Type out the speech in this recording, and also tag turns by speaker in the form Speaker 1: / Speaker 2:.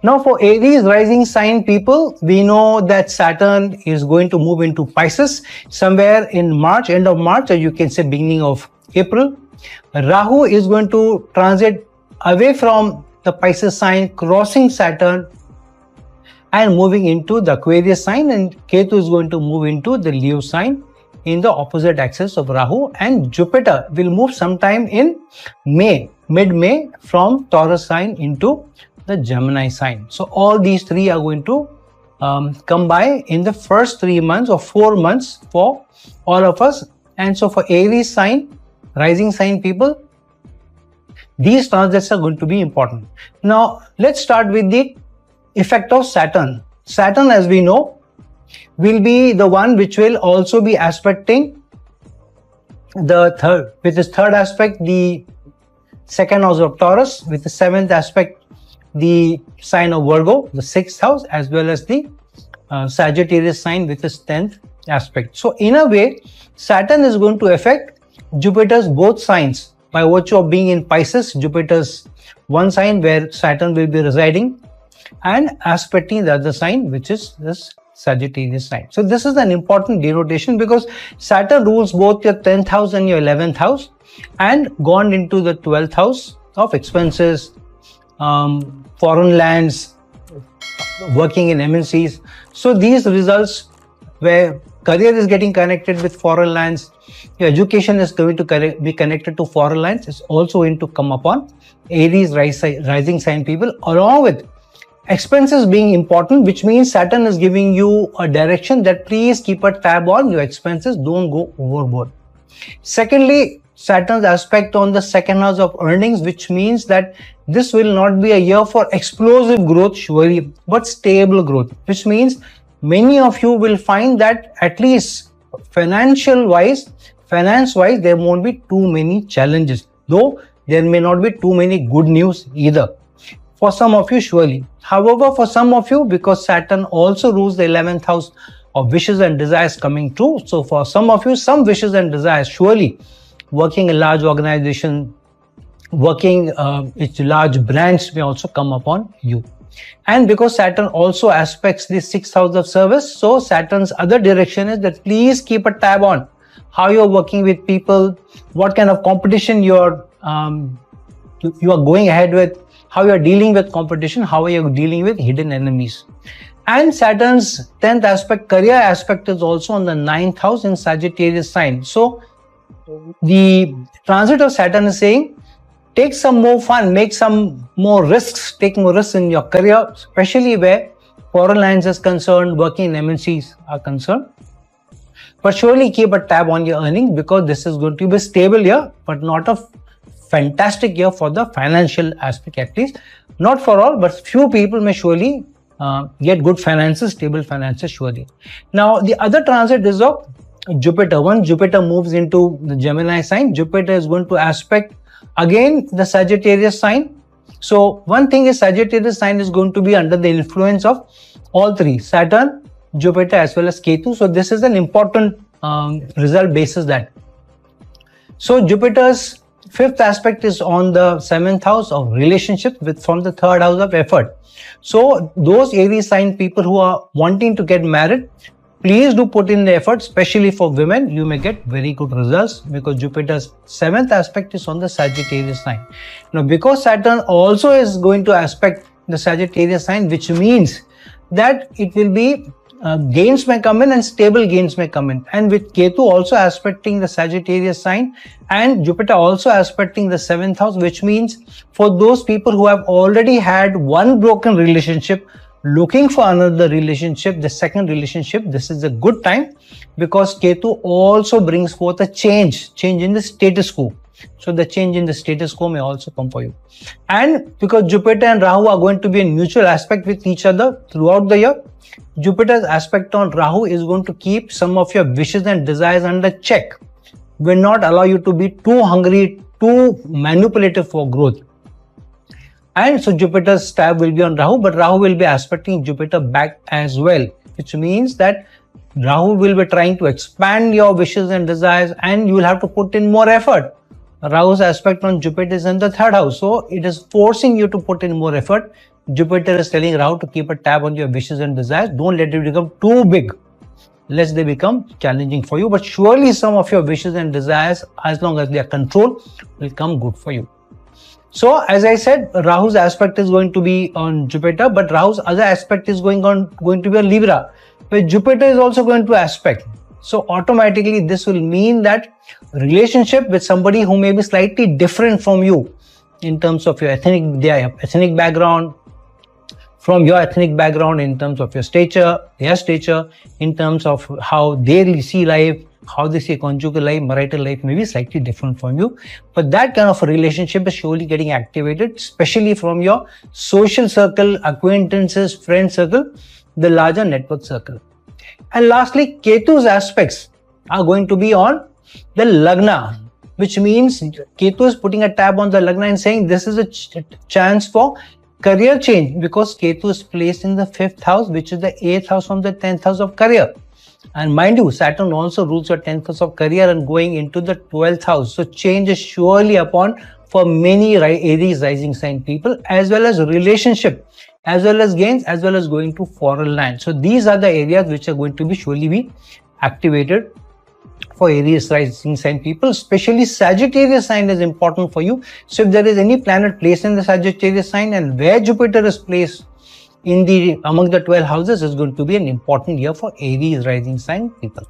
Speaker 1: Now for Aries rising sign people, we know that Saturn is going to move into Pisces somewhere in March, end of March, or you can say beginning of April. Rahu is going to transit away from the Pisces sign, crossing Saturn and moving into the Aquarius sign, and Ketu is going to move into the Leo sign in the opposite axis of Rahu, and Jupiter will move sometime in May, mid-May, from Taurus sign into the Gemini sign. So all these three are going to come by in the first 3 months or 4 months for all of us. And so for Aries sign, rising sign people, these transits are going to be important. Now let's start with the effect of Saturn. Saturn, as we know, will be the one which will also be aspecting the third, with his third aspect, the second house of Taurus, with the seventh aspect, the sign of Virgo, the sixth house, as well as the Sagittarius sign with its 10th aspect. So in a way, Saturn is going to affect Jupiter's both signs by virtue of being in Pisces, Jupiter's one sign where Saturn will be residing, and aspecting the other sign, which is this Sagittarius sign. So this is an important denotation because Saturn rules both your 10th house and your 11th house, and gone into the 12th house of expenses, foreign lands, working in MNCs. So these results where career is getting connected with foreign lands, your education is going to be connected to foreign lands, is also going to come upon Aries rising sign people, along with expenses being important, which means Saturn is giving you a direction that please keep a tab on your expenses, don't go overboard. Secondly, Saturn's aspect on the second house of earnings, which means that this will not be a year for explosive growth surely, but stable growth, which means many of you will find that at least finance-wise, there won't be too many challenges, though there may not be too many good news either. For some of you, surely. However, for some of you, because Saturn also rules the 11th house of wishes and desires coming true, so for some of you, some wishes and desires, surely working in large organization, working with large brands may also come upon you. And because Saturn also aspects the 6th house of service, so Saturn's other direction is that please keep a tab on how you're working with people, what kind of competition you are going ahead with, how you are dealing with competition, how are you dealing with hidden enemies. And Saturn's 10th aspect, career aspect, is also on the 9th house in Sagittarius sign. So the transit of Saturn is saying, take some more fun, make some more risks, take more risks in your career, especially where foreign lands is concerned, working in MNCs are concerned. But surely keep a tab on your earnings, because this is going to be a stable year, but not a fantastic year for the financial aspect, at least. Not for all, but few people may surely get good finances, stable finances surely. Now, the other transit is of Jupiter. Once Jupiter moves into the Gemini sign, Jupiter is going to aspect again the Sagittarius sign. So one thing is, Sagittarius sign is going to be under the influence of all three, Saturn, Jupiter, as well as Ketu. So this is an important result basis that. So Jupiter's 5th aspect is on the 7th house of relationships from the 3rd house of effort. So those Aries sign people who are wanting to get married, please do put in the effort, especially for women. You may get very good results because Jupiter's 7th aspect is on the Sagittarius sign. Now, because Saturn also is going to aspect the Sagittarius sign, which means that it will be gains may come in and stable gains may come in. And with Ketu also aspecting the Sagittarius sign and Jupiter also aspecting the 7th house, which means for those people who have already had one broken relationship, looking for another relationship, the second relationship, this is a good time, because Ketu also brings forth a change in the status quo. So the change in the status quo may also come for you. And because Jupiter and Rahu are going to be in mutual aspect with each other throughout the year, Jupiter's aspect on Rahu is going to keep some of your wishes and desires under check, will not allow you to be too hungry, too manipulative for growth. And so Jupiter's stab will be on Rahu, but Rahu will be aspecting Jupiter back as well, which means that Rahu will be trying to expand your wishes and desires, and you will have to put in more effort Rahu's aspect on Jupiter is in the 3rd house. So it is forcing you to put in more effort. Jupiter is telling Rahu to keep a tab on your wishes and desires. Don't let it become too big, lest they become challenging for you. But surely some of your wishes and desires, as long as they are controlled, will come good for you. So as I said, Rahu's aspect is going to be on Jupiter, but Rahu's other aspect is going to be on Libra, where Jupiter is also going to aspect. So automatically this will mean that relationship with somebody who may be slightly different from you in terms of your ethnic background, from your ethnic background, in terms of your stature, their stature, in terms of how they see life, how they see conjugal life, marital life may be slightly different from you. But that kind of a relationship is surely getting activated, especially from your social circle, acquaintances, friend circle, the larger network circle. And lastly, Ketu's aspects are going to be on the Lagna, which means Ketu is putting a tab on the Lagna and saying this is a chance for career change, because Ketu is placed in the 5th house, which is the 8th house from the 10th house of career. And mind you, Saturn also rules your 10th house of career and going into the 12th house. So change is surely upon for many Aries rising sign people, as well as relationship, as well as gains, as well as going to foreign land. So these are the areas which are going to be surely be activated for Aries rising sign people. Especially Sagittarius sign is important for you. So if there is any planet placed in the Sagittarius sign and where Jupiter is placed in among the 12 houses, is going to be an important year for Aries rising sign people.